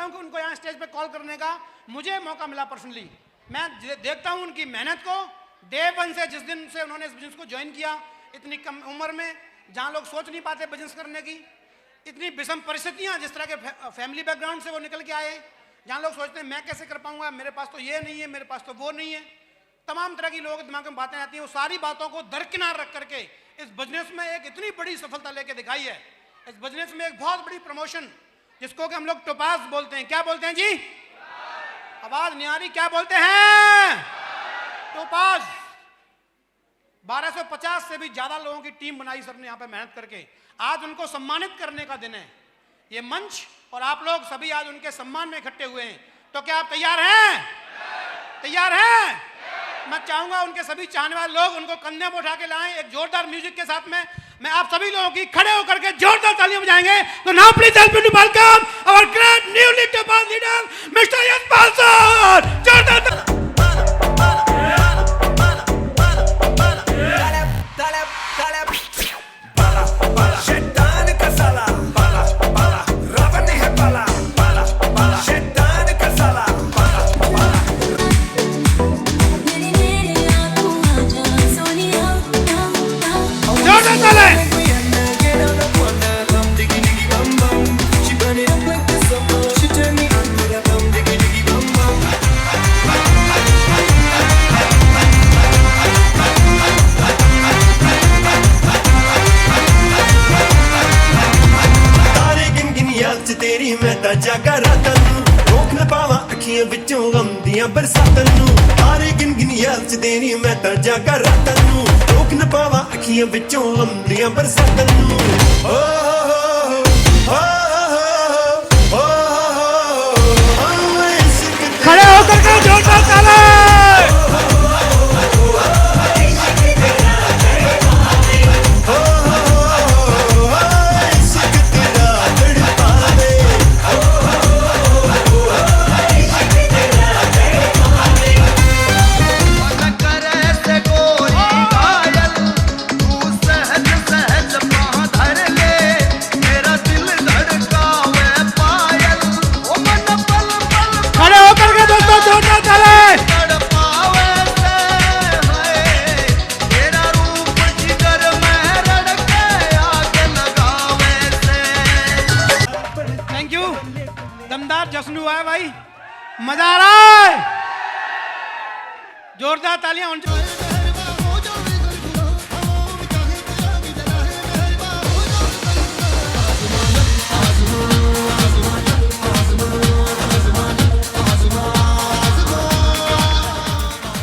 हूं कि उनको यहाँ स्टेज पे कॉल करने का मुझे मौका मिला पर्सनली। मैं देखता हूं उनकी मेहनत को, डे वन से, जिस दिन से उन्होंने इस बिजनेस को ज्वाइन किया, इतनी कम उम्र में, जहां लोग सोच नहीं पाते बिजनेस करने की, इतनी विषम परिस्थितियां, जिस तरह के फैमिली बैकग्राउंड से वो निकल के आए, जहां लोग सोचते हैं मैं कैसे कर पाऊंगा, मेरे पास तो ये नहीं है, मेरे पास तो वो नहीं है, तमाम तरह की लोगों के दिमाग में बातें आती हैं। वो सारी बातों को दरकिनार रख करके इस बिजनेस में एक इतनी बड़ी सफलता लेके दिखाई है। इस बिजनेस में एक बहुत बड़ी प्रमोशन, जिसको कि हम लोग टोपाज बोलते हैं। क्या बोलते हैं जी? आवाज नहीं आ रही, क्या बोलते हैं? टोपाज। 1250 से भी ज्यादा लोगों की टीम बनाई सर ने यहाँ पे मेहनत करके। आज उनको सम्मानित करने का दिन है ये मंच, और आप लोग सभी आज उनके सम्मान में इकट्ठे हुए हैं। तो क्या आप तैयार हैं? तैयार हैं? मैं चाहूंगा उनके सभी चाहने वाले लोग उनको कंधे में उठा के लाएं एक जोरदार म्यूजिक के साथ में। मैं आप सभी लोगों की खड़े होकर के जोरदार तालियां बजाएंगे। तो now please help me to welcome our great newly topaz leader mister Yashpal sir. जोरदार जागा रातां नूं रोक न पावां अखियां विचों गम दियां बरसातां नूं। तारे गिन गिन याद च तेरी मैं तां जागा रातां नूं रोक न पावां अखियां विचों गम दियां बरसातां नूं। ओ खड़े होकर के जोरदार ताली। दमदार जश्न हुआ है भाई, मजा आ रहा है। जोरदार तालियां होनी चाहिए।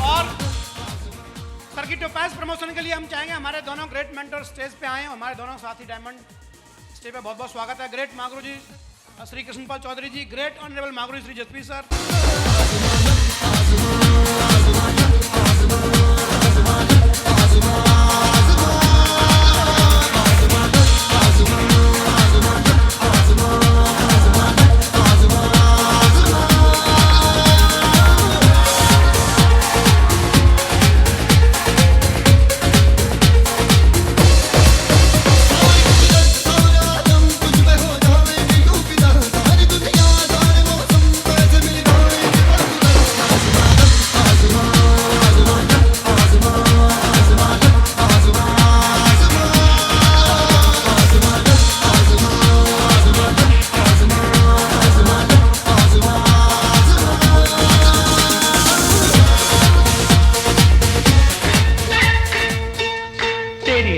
और सर की टोपाज प्रमोशन के लिए हम चाहेंगे हमारे दोनों ग्रेट मेंटर स्टेज पे आए। हमारे दोनों साथी डायमंड स्टेज पे बहुत बहुत स्वागत है। ग्रेट मागरू जी श्री कृष्णपाल चौधरी जी, ग्रेट ऑनरेबल मागरू श्री जसपी सर।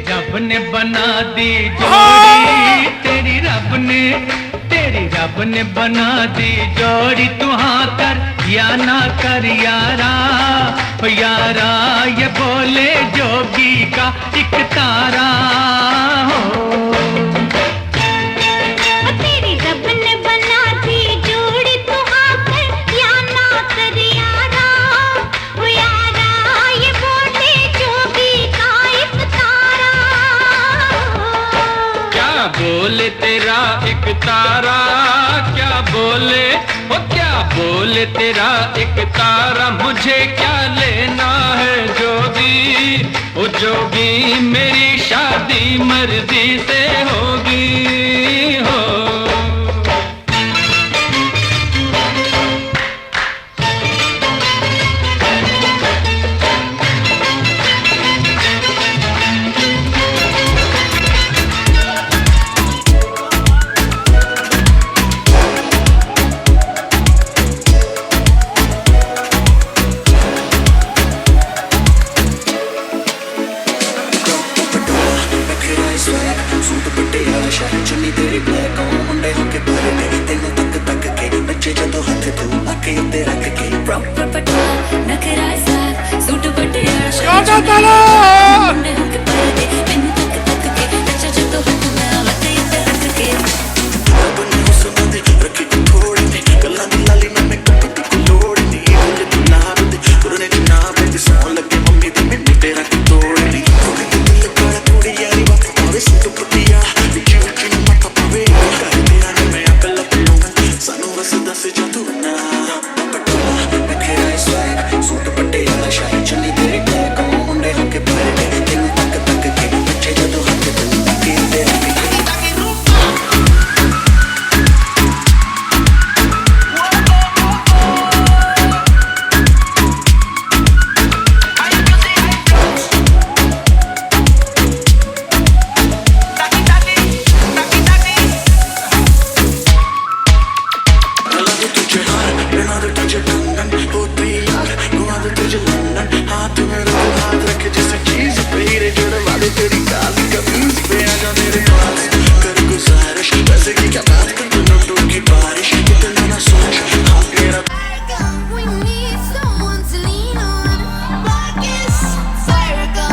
रब ने बना दी जोड़ी, तेरी रब ने बना दी जोड़ी। तू हाँ कर या ना कर यारा, यारा ये बोले जोगी का एक तारा हो। बोले तेरा एक तारा, क्या बोले ओ क्या बोले तेरा एक तारा। मुझे क्या लेना है जोगी, ओ जोगी मेरी शादी मर्जी से होगी हो। बच्चे जदों हथ तू अके उत्ते रख के प्रॉपर पटोला नखरा साफ सूट पटियाला जोरदार ताली मुंडे हुक पर दे मैनू तक तक के नचा जदों हथ मैं अके उत्ते रख के रब ने हुस्न दे रखी को थोड़ी ने गल्लां दी लाली ना मैं कपट को लोड़ दी मुझे तू ना दे पुरने दी ना दे सोन लगे मम्मी दी मैं तेरा की तोड़ दी थोड़ी दिल पर थोड़ी यारी बात और सूट पटिया विच विच न मत पावे कर तेरा ने मैं अकल लूं सानू बस दस जदों ना पटोला नखरा स्वैग सूट पटियाला शाही चली तेरे को मुंडे हुक पर दे तेनू तक तक के बच्चे जदों हथ तू अके उत्ते रख के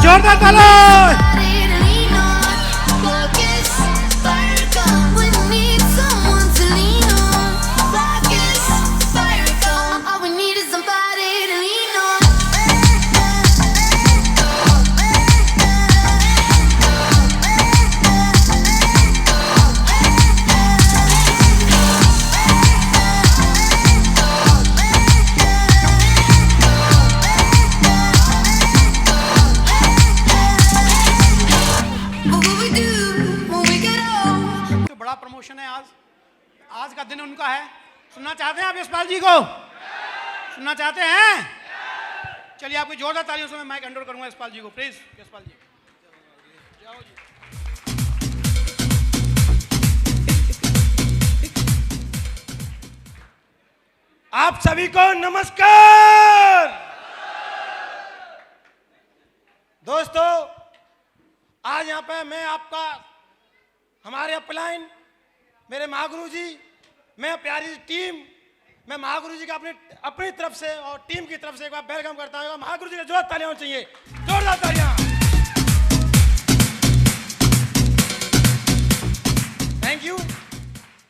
जोरदार ताली प्रमोशन है आज का दिन उनका है। सुनना चाहते हैं आप यशपाल जी को? सुनना चाहते हैं? चलिए आपकी जोरदार तालियों से मैं माइक हैंड ओवर करूंगा यशपाल जी को। प्लीज यशपाल जी जाओ जी। आप सभी को नमस्कार। दोस्तों आज यहाँ पे मैं आपका हमारे अपलाइन मेरे महागुरु जी, मैं प्यारी टीम, मैं महागुरु जी का अपनी तरफ से और टीम की तरफ से एक बार वेलकम करता हूँ। महागुरु जी का जोरदार तालियां होनी चाहिए, जोरदार तालियां। थैंक यू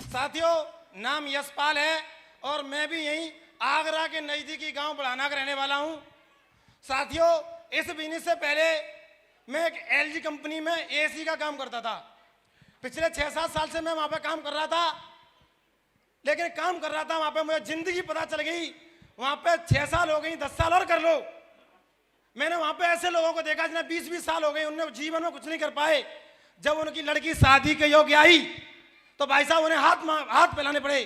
साथियों, नाम यशपाल है और मैं भी यहीं आगरा के नजदीकी गांव बढ़ाना का रहने वाला हूं। साथियों इस बिजनेस से पहले मैं एक एलजी कंपनी में एसी का काम करता था। पिछले 6-7 साल से मैं वहां पे काम कर रहा था, लेकिन काम कर रहा था वहां पे मुझे जिंदगी पता चल गई। वहां पे 6 साल हो गई, 10 साल और कर लो। मैंने वहां पे ऐसे लोगों को देखा जिन्हें 20-20 साल हो गए, उन्होंने जीवन में कुछ नहीं कर पाए। जब उनकी लड़की शादी के योग्य आई तो भाई साहब उन्हें हाथ फैलाने पड़े।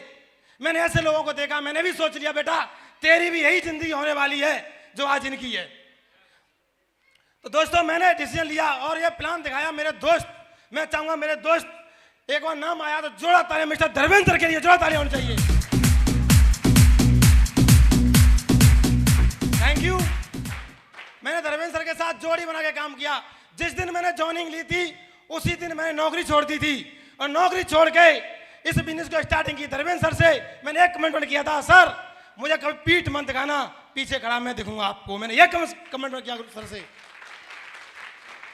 मैंने ऐसे लोगों को देखा, मैंने भी सोच लिया बेटा तेरी भी यही जिंदगी होने वाली है जो आज इनकी है। तो दोस्तों मैंने डिसीजन लिया और ये प्लान दिखाया मेरे दोस्त। मैं चाहूंगा मेरे दोस्त एक बार नाम आया तो जोड़ा तालियां मिस्टर धर्मेंद्र के लिए, जोड़ा तालियां होनी चाहिए। Thank you. मैंने धर्मेंद्र के साथ जोड़ी बना के काम किया। जिस दिन मैंने ज्वाइनिंग ली थी उसी दिन मैंने नौकरी छोड़ दी थी और नौकरी छोड़ के इस बिजनेस को स्टार्टिंग की। धर्मेंद्र सर से मैंने एक कमिटमेंट किया था, सर मुझे कभी पीठ मत दिखाना, पीछे खड़ा मैं दिखूंगा आपको। मैंने एक कमिटमेंट किया सर से।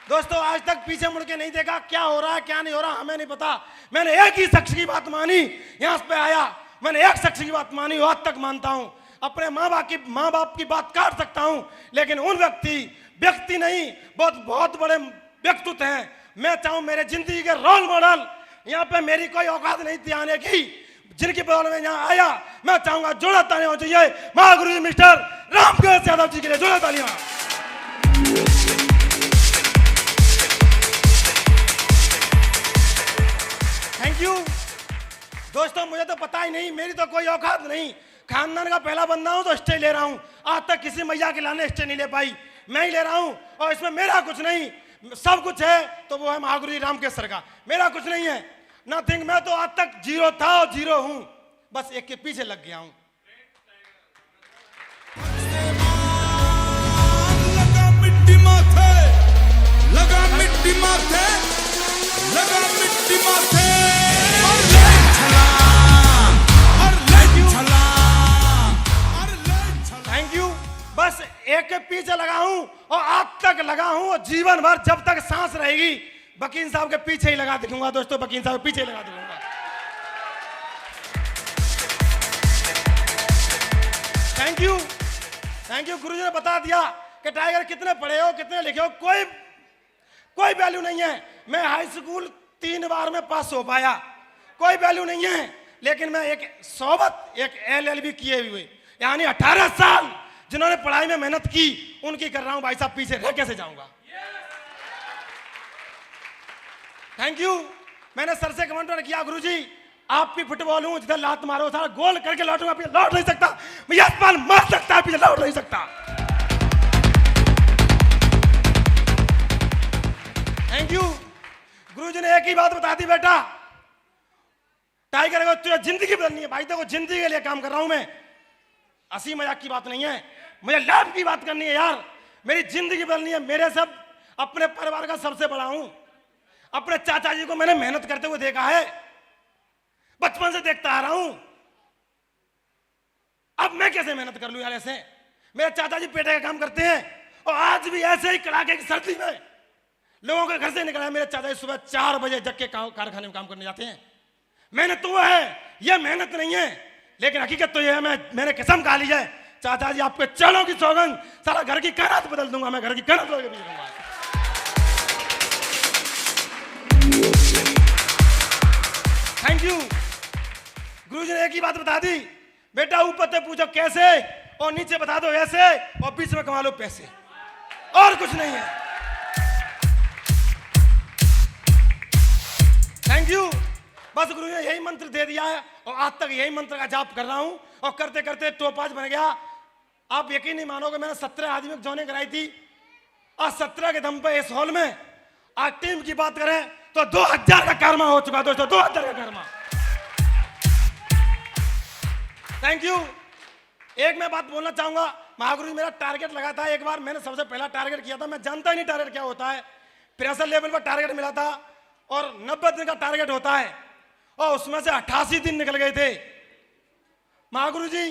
दोस्तों आज तक पीछे मुड़ के नहीं देखा, क्या हो रहा है क्या नहीं हो रहा हमें नहीं पता। मैंने एक ही शख्स की बात मानी, यहाँ पे आया मैंने एक शख्स की बात मानी, आज तक मानता हूँ। अपने माँ बाप की बात काट सकता हूँ, लेकिन उन व्यक्ति नहीं, बहुत बड़े व्यक्तित्व हैं। मैं चाहूँ मेरे जिंदगी के रोल मॉडल, यहाँ पे मेरी कोई औकात नहीं थी आने की, जिनकी बदौलत में यहाँ आया। मैं चाहूंगा जोड़ा तालियां हो चाहिए महागुरु जी मिस्टर रामकृष्ण यादव जी के लिए, जोड़ा तालियां। Thank you. दोस्तों मुझे तो पता ही नहीं, मेरी तो कोई औकात नहीं। खानदान का पहला बंदा हूं तो स्टे ले रहा हूं। आज तक किसी मैया के लाने स्टे नहीं ले पाई, मैं ही ले रहा हूं। और इसमें मेरा कुछ नहीं, सब कुछ है तो वो है महागुरु जी रामकृष्ण सर का, मेरा कुछ नहीं है, नथिंग। मैं तो आज तक जीरो था और जीरो हूं, बस एक के पीछे लग गया हूं। लगा मिट्टी माथे, लगा मिट्टी माथे, लगा मिट्टी माथे, और ले छलांग, और ले छलांग। के पीछे लगा हूं और आज तक लगा हूं और जीवन भर जब तक सांस रहेगी वकील साहब के पीछे ही लगा दिखूंगा दोस्तों, वकील साहब के पीछे ही लगा दिखूंगा। Thank you, thank you. गुरुजी ने बता दिया कि टाइगर कितने पढ़े हो, कितने लिखे हो, कोई वैल्यू नहीं है। मैं हाई स्कूल 3 बार में पास हो पाया, कोई वैल्यू नहीं है। लेकिन मैं एक सोबत एक LLB किए हुए, यानी 18 साल जिन्होंने पढ़ाई में मेहनत की, उनकी कर रहा हूं भाई साहब, पीछे रह कैसे जाऊंगा। Thank you. मैंने सर से कमेंट किया, गुरुजी आपकी फुटबॉल हूं, जिधर लात मारो सारा गोल करके लौटूंगा, पीछे लौट नहीं सकता, मैं आसमान मार सकता है, पीछे लौट नहीं सकता। Thank you. गुरुजी ने एक ही बात बता दी, बेटा टाइगर को तुझे जिंदगी बदलनी है। भाई देखो जिंदगी के लिए काम कर रहा हूं मैं, हंसी मजाक की बात नहीं है, मुझे लाभ की बात करनी है यार। मेरी जिंदगी बदलनी है। मेरे सब अपने परिवार का सबसे बड़ा हूं। अपने चाचा जी को मैंने मेहनत करते हुए देखा है, बचपन से देखता आ रहा हूं। अब मैं कैसे मेहनत कर लूं यार ऐसे। मेरे चाचा जी पेटे का काम करते हैं और आज भी ऐसे ही कड़ाके की सर्दी में लोगों के घर से निकला है। मेरे चाचा जी सुबह 4 बजे जग के कारखाने में काम करने जाते हैं। मेहनत तो वो है, ये मेहनत नहीं है। लेकिन हकीकत तो ये है, मैंने कसम खा ली है, चाचा जी आपके चरणों की सौगंध, सारा घर की कायनात बदल दूंगा मैं, घर की कायनात बदल दूंगा। Thank you. गुरुजी ने एक ही बात बता दी, बेटा ऊपर से पूछो कैसे और नीचे बता दो ऐसे और बीच में कमा लो पैसे, और कुछ नहीं है। Thank you. बस गुरु ने यही मंत्र दे दिया है और आज तक यही मंत्र का जाप कर रहा हूं और करते करते टॉप बन गया। आप यकीन नहीं मानोगे, मैंने 17 आदमी की ज्वाइनिंग कराई थी और 17 के दम पे इस हॉल में आज टीम की बात करें तो 2000 का कर्मा हो चुका दोस्तों, 2000 का कर्मा। Thank you. एक मैं बात बोलना चाहूंगा, महागुरु जी मेरा टारगेट लगा था। एक बार मैंने सबसे पहला टारगेट किया था, मैं जानता ही नहीं टारगेट क्या होता है। प्रेशर लेवल पर टारगेट मिला था और 90 दिन का टारगेट होता है और उसमें से 88 दिन निकल गए थे। महागुरु जी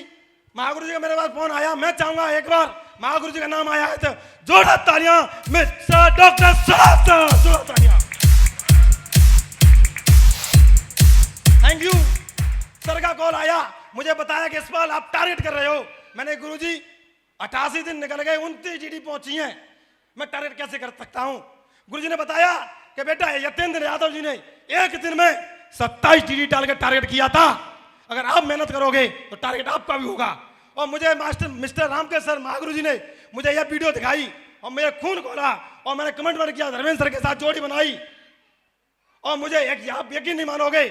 का मेरे पास फोन आया। मैं चाहूंगा एक बार महागुरु जी का नाम आया है तो जोड़ा तालियां, मिस्टर डॉक्टर साहब, जोड़ा तालियां। Thank you. सर का कॉल आया, मुझे बताया कि इस बार आप टारगेट कर रहे हो। मैंने गुरुजी 88 दिन निकल गए, 29 GD पहुंची हैं, मैं टारगेट कैसे कर सकता हूं। गुरुजी ने बताया कि बेटा यतेंद्र यादव जी ने एक दिन में 27 GD डाल के टारगेट किया था। अगर आप मेहनत करोगे तो टारगेट आपका भी होगा। और मुझे मिस्टर रामकेश सर महागुरु जी ने मुझे यह वीडियो दिखाई और मेरे खून खोला और मैंने कमेंट वर किया, धर्मेंद्र सर के साथ जोड़ी बनाई। और मुझे आप यकीन नहीं मानोगे,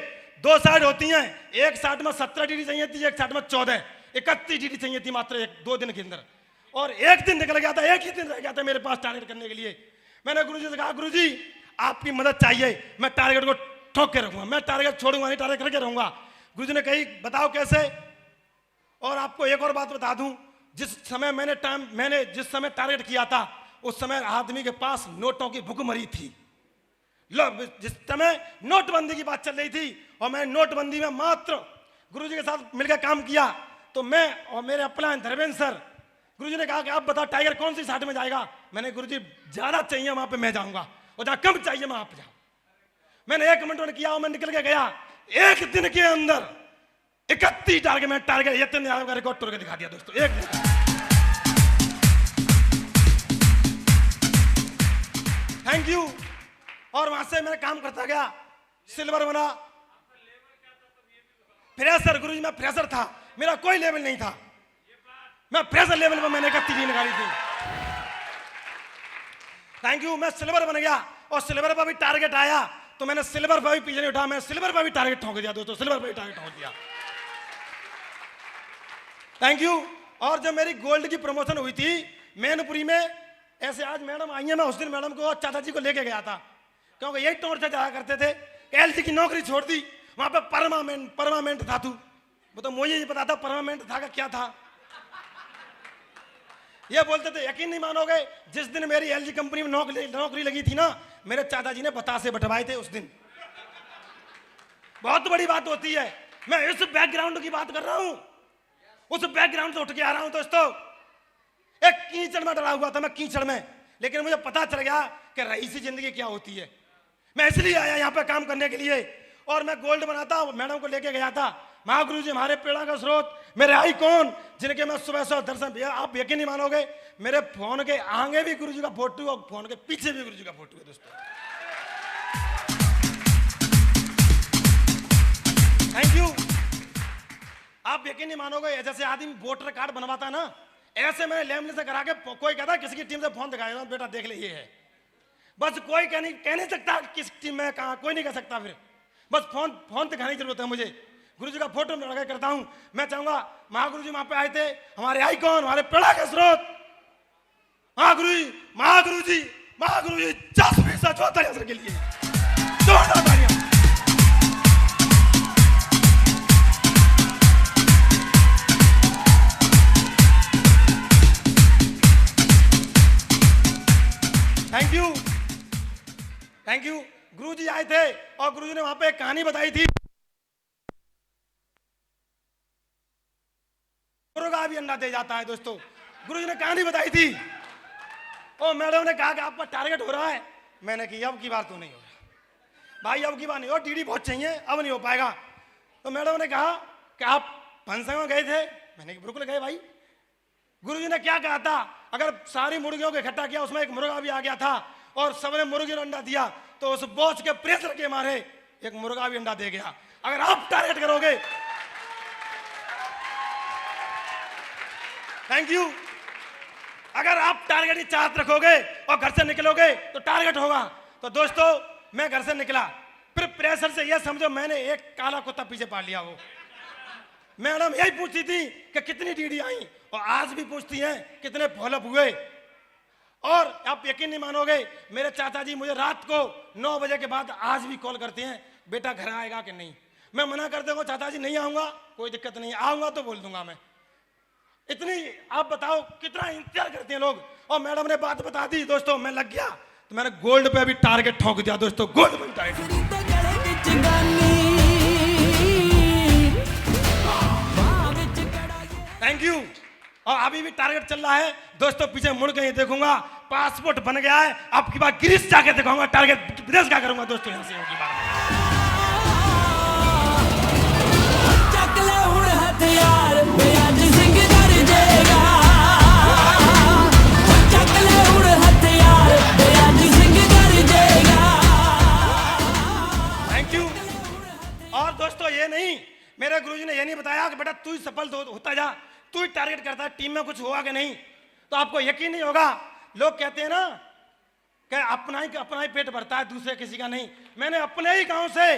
2 साइड होती हैं, एक साइड में 17 GD चाहिए थी, एक साइड में 14, 31 GD चाहिए थी मात्र 2 दिन के अंदर। और एक दिन निकल गया था, एक ही दिन रह गया था मेरे पास टारगेट करने के लिए। मैंने गुरुजी से कहा, गुरुजी आपकी मदद चाहिए, मैं टारगेट को ठोक के रखूंगा, मैं टारगेट छोड़ूंगा नहीं, टारगेट करके रहूंगा। गुरुजी ने कही बताओ कैसे। और आपको एक और बात बता दूं, जिस समय टारगेट किया था उस समय आदमी के पास नोटों की भुखमरी थी। जिस समय नोटबंदी की बात चल रही थी और मैं नोटबंदी में मात्र गुरुजी के साथ मिलकर काम किया, तो मैं और मेरे अपलाइन धर्मेंद्र सर, गुरुजी ने कहा कि आप बताओ टाइगर कौन सी साइड में जाएगा। मैंने गुरुजी ज्यादा चाहिए वहां पे मैं जाऊंगा और जहां कम चाहिए वहां पे जाऊं। मैंने एक कमेंट किया और मैं निकल के गया। एक दिन के अंदर 31 टारगेट यतेंद्र यादव का रिकॉर्ड तोड़ के दिखा दिया दोस्तों, एक दिन। Thank you. और वहां से मैं काम करता गया, सिल्वर बना, फ्रेशर। गुरुजी मैं फ्रेशर था, मेरा कोई लेवल नहीं था, मैं फ्रेशर लेवल में मैंने 31 निकाली थी। Thank you. मैं सिल्वर बन गया और सिल्वर पर भी टारगेट आया तो मैंने सिल्वर पर भी पीछे नहीं उठा, मैं सिल्वर पर भी टारगेट ठोक दिया दोस्तों, सिल्वर पर भी टारगेट ठोक दिया। Thank you. और जब मेरी गोल्ड की प्रमोशन हुई थी मैनपुरी में, ऐसे आज मैडम आई है, मैं उस दिन मैडम को चाचा जी को लेके गया था क्योंकि यही टोर से जाया करते थे। LG की नौकरी छोड़ दी, वहां पे परमानेंट था तू। वो तो मुझे ही पता था परमानेंट था का क्या था। ये बोलते थे, यकीन नहीं मानोगे, जिस दिन मेरी LG कंपनी में नौकरी लगी थी ना, मेरे चाचा जी ने बतासे बंटवाए थे उस दिन। बहुत बड़ी बात होती है। मैं इस बैकग्राउंड की बात कर रहा हूं, उस बैकग्राउंड से उठ के आ रहा हूं दोस्तों। एक कीचड़ में डरा हुआ था मैं, कीचड़ में, लेकिन मुझे पता चल गया कि रईसी जिंदगी क्या होती है। मैं इसलिए आया यहाँ पे काम करने के लिए, और मैं गोल्ड बनाता मैडम को लेके गया था। महागुरु जी हमारे प्रेरणा का स्रोत, मेरे आइकॉन, जिनके मैं सुबह सुबह दर्शन दिया। आप यकीन नहीं मानोगे, मेरे फोन के आगे भी गुरु जी का फोटो और फोन के पीछे भी गुरु जी का फोटो है दोस्तों। Thank you. आप यकीन नहीं मानोगे, जैसे आदमी वोटर कार्ड बनवाता है ना, ऐसे मैंने लेमने से करा के, कोई कहता किसी की टीम से फोन दिखाएगा, बेटा देख ले ये है। बस कोई कह नहीं सकता किस टीम में कहा, कोई नहीं कह सकता। फिर बस फोन दिखाने की जरूरत है मुझे। गुरु जी का फोटो में लगा करता हूं। मैं चाहूंगा महागुरु जी वहां पे आए थे, हमारे आइकॉन, हमारे प्रेरणा के स्रोत महागुरु जी 10-20 के लिए जोरदार तालियां। Thank you. गुरु जी आए थे और गुरु जी ने वहां पे एक कहानी बताई थी। मुर्गा भी अंडा दे जाता है दोस्तों। गुरु जी ने कहानी बताई थी, और मैडम ने कहा कि आपका टारगेट हो रहा है। मैंने कहा अब की बार तो नहीं हो रहा भाई, अब की बार नहीं हो, डीडी बहुत चाहिए, अब नहीं हो पाएगा। तो मैडम ने कहा कि आप फंक्शन में गए थे। मैंने कहा बिल्कुल गए भाई। गुरु जी ने क्या कहा था, अगर सारी मुर्गियों को इकट्ठा किया, उसमें एक मुर्गा भी आ गया था और सबने मुर्गी ने अंडा दिया, तो उस बॉस के प्रेशर के मारे एक मुर्गा भी अंडा दे गया। अगर आप टारगेट करोगे, थैंक यू, अगर आप टारगेट की चाहत रखोगे और घर से निकलोगे तो टारगेट होगा। तो दोस्तों मैं घर से निकला, फिर प्रेशर से यह समझो मैंने एक काला कुत्ता पीछे पा लिया। वो मैडम यही पूछती थी कि कितनी डीडी आई, और आज भी पूछती हैं कितने फॉलोअप हुए। और आप यकीन नहीं मानोगे, मेरे चाचा जी मुझे रात को 9 बजे के बाद आज भी कॉल करते हैं, बेटा घर आएगा कि नहीं। मैं मना कर दूंगा, चाचा जी नहीं आऊंगा, कोई दिक्कत नहीं, आऊंगा तो बोल दूंगा मैं। इतनी आप बताओ कितना इंतजार करते हैं लोग। और मैडम ने बात बता दी दोस्तों, मैं लग गया, तो मैंने गोल्ड पे भी टारगेट ठोक दिया दोस्तों, गोल्ड पे टारगेट। Thank you. और अभी भी टारगेट चल रहा है दोस्तों, पीछे मुड़ के ही देखूंगा, पासपोर्ट बन गया है, आपकी बात ग्रीस जाके दिखाऊंगा, टारगेट विदेश का करूंगा दोस्तों यहां से की बात। Thank you. और दोस्तों ये नहीं, मेरे गुरुजी ने ये नहीं बताया कि बेटा तू ही सफल होता जा, तू ही टारगेट करता है, टीम में कुछ हुआ कि नहीं। तो आपको यकीन नहीं होगा, लोग कहते हैं ना कि अपना ही पेट भरता है, दूसरे किसी का नहीं। मैंने अपने ही गांव से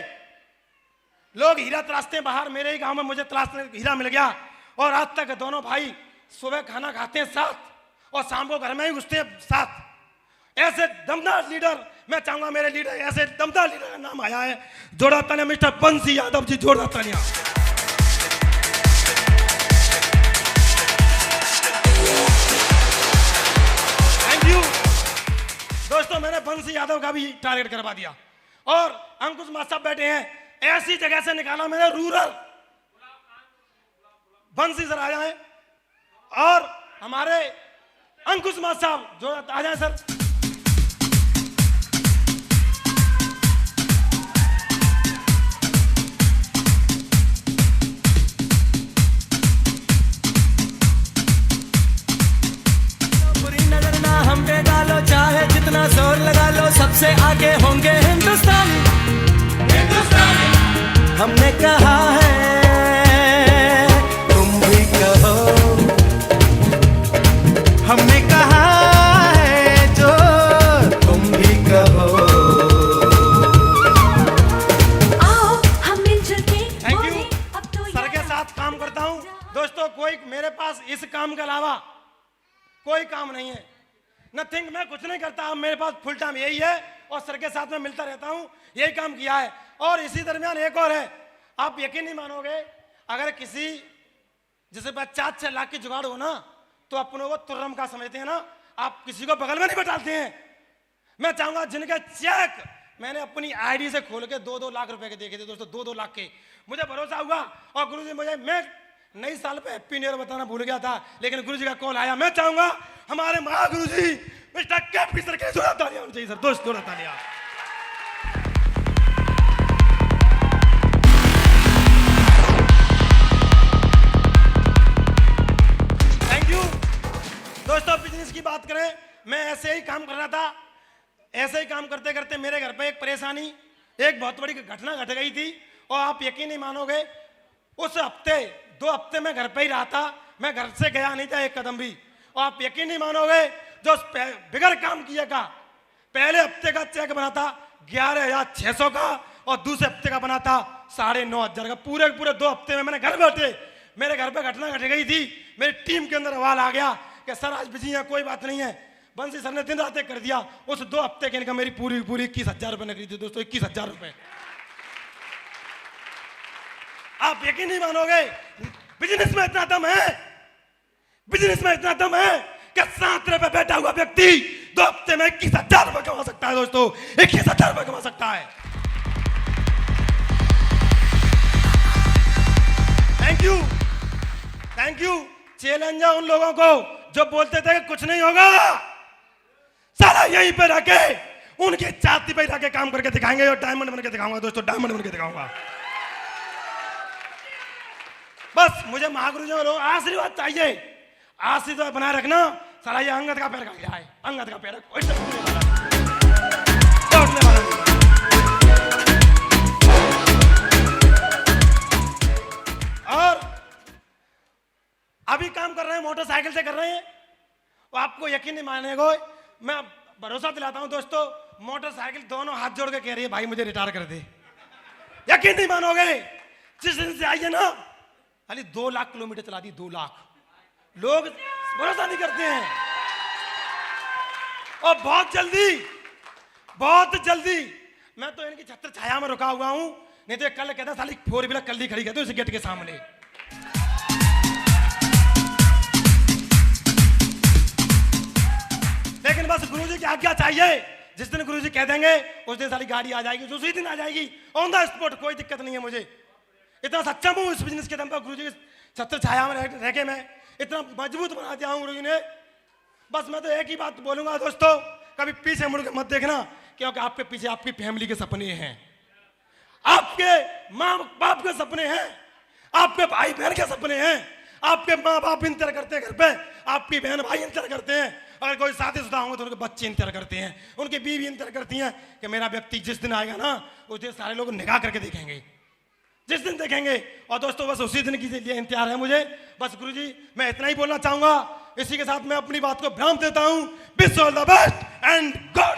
लोग हीरा तलाशते हैं बाहर, मेरे ही गांव में मुझे तलाशने हीरा मिल गया। और आज तक दोनों भाई सुबह खाना खाते हैं साथ, और शाम को घर में ही घुसते हैं साथ। ऐसे दमदार लीडर, मैं चाहूंगा मेरे लीडर, ऐसे दमदार लीडर का नाम आया है। जोड़ा तालियां मिस्टर बंसी यादव जी, जोड़ा तालियां। दोस्तों मैंने बंसी यादव का भी टारगेट करवा दिया। और अंकुश मास्टर साहब बैठे हैं, ऐसी जगह से निकाला मैंने, रूरल। बंसी सर आ जाए, और हमारे अंकुश मास्टर साहब जो आ जाए सर। चाहे जितना जोर लगा लो, सबसे आगे होंगे हिंदुस्तान। हमने कहा है तुम भी कहो, हमने कहा है जो तुम भी कहो। आओ हम मिलजुल के थैंक यू। बोले, अब तो सर के साथ काम करता हूं दोस्तों, कोई मेरे पास इस काम के अलावा कोई काम नहीं है, नथिंग। मैं कुछ नहीं करता, मेरे पास फुल टाइम यही है, और सर के साथ में मिलता रहता हूं, यही काम किया है। और इसी दरमियान एक और है, आप यकीन नहीं मानोगे, अगर किसी जैसे 50 लाख की जुगाड़ हो ना, तो अपनों को तुर्रम का समझते हैं ना, आप किसी को बगल में नहीं बैठाते हैं। मैं चाहूंगा जिनके चेक मैंने अपनी आईडी से खोल के 2-2 लाख रुपए के देखे थे दोस्तों, 2-2 लाख के, मुझे भरोसा हुआ। और गुरु जी मुझे, मैं नई साल पे हैप्पी न्यू ईयर बताना भूल गया था, लेकिन गुरुजी का कॉल आया। मैं चाहूंगा हमारे महागुरु जी मिस्टर के सर के जोरदार तालियां होनी चाहिए सर, दोस्त जोरदार तालियां। थैंक यू दोस्तों। बिजनेस की बात करें, मैं ऐसे ही काम कर रहा था, ऐसे ही काम करते करते मेरे घर पे एक परेशानी, एक बहुत बड़ी घटना घट गई थी और आप यकीन नहीं मानोगे, उस हफ्ते 2 हफ्ते मैं घर पे ही रहा था, मैं घर से गया नहीं था एक कदम भी। और आप यकीन नहीं मानोगे, जो बिगड़ काम किया का पहले हफ्ते का चेक बना था 11,600 का और दूसरे हफ्ते का बना था 9,500 का। पूरे 2 हफ्ते में मैंने घर बैठे, मेरे घर पे घटना घट गई थी, मेरी टीम के अंदर सवाल आ गया कि सर आज बिजी है, कोई बात नहीं है। बंसी सर ने दिन रात एक कर दिया, उस 2 हफ्ते के इनकम मेरी पूरी 21,000 रुपए निकली थी दोस्तों, 21,000 रुपए। आप यकीन नहीं मानोगे, बिजनेस में इतना दम है, बिजनेस में इतना दम है कि 7 रुपए बैठा हुआ व्यक्ति 2 हफ्ते में 21,000 रुपए कमा सकता है दोस्तों, 21,000 रुपए कमा सकता है। Thank you. चैलेंज है उन लोगों को जो बोलते थे कि कुछ नहीं होगा, सारा यहीं पे रखे उनकी छाती पे रखे काम करके दिखाएंगे और डायमंड बन के दिखाऊंगा दोस्तों, डायमंड बन के दिखाऊंगा। बस मुझे महागुरु जी लोग आशीर्वाद चाहिए, आशीर्वाद बनाए रखना। साला ये अंगद का पैर का गया है, अंगद का पैर और अभी काम कर रहे हैं, मोटरसाइकिल से कर रहे हैं। और आपको यकीन नहीं मानेगा, मैं भरोसा दिलाता हूं दोस्तों, मोटरसाइकिल दोनों हाथ जोड़ के कह रही है भाई मुझे रिटायर कर दे। यकीन नहीं मानोगे, जिस दिन से आई है ना, खाली 2 लाख किलोमीटर चला दी, 2 लाख। लोग भरोसा नहीं करते हैं। और बहुत जल्दी मैं तो इनकी छत्र छाया में रुका हुआ हूं, नहीं तो कल कहता साली 4 व्हीलर कल ही खड़ी कहते उस गेट के सामने। लेकिन बस गुरुजी की आज्ञा चाहिए, जिस दिन गुरुजी कह देंगे उस दिन सारी गाड़ी आ जाएगी, उसी दिन आ जाएगी ऑन द स्पॉट, कोई दिक्कत नहीं है मुझे। इतना सक्षम हूं इस बिजनेस के दम पर, गुरुजी की छत्र छाया में रह के मैं इतना मजबूत बना दिया हूं गुरुजी ने। बस मैं तो एक ही बात बोलूंगा दोस्तों, कभी पीछे मुड़ के मत देखना, क्योंकि आपके पीछे आपकी फैमिली के सपने हैं, आपके माँ बाप के सपने हैं, आपके भाई बहन के सपने हैं, आपके माँ बाप इंतजार करते हैं घर पे, आपकी बहन भाई इंतजार करते हैं, अगर कोई शादीशुदा होंगे तो उनके बच्चे इंतजार करते हैं, उनकी बीवी इंतजार करती हैं कि मेरा व्यक्ति जिस दिन आएगा ना उस दिन सारे लोग निगाह करके देखेंगे, जिस दिन देखेंगे। और दोस्तों बस उसी दिन के लिए इंतजार है मुझे। बस गुरुजी मैं इतना ही बोलना चाहूंगा, इसी के साथ मैं अपनी बात को विराम देता हूं। Wish all the best and God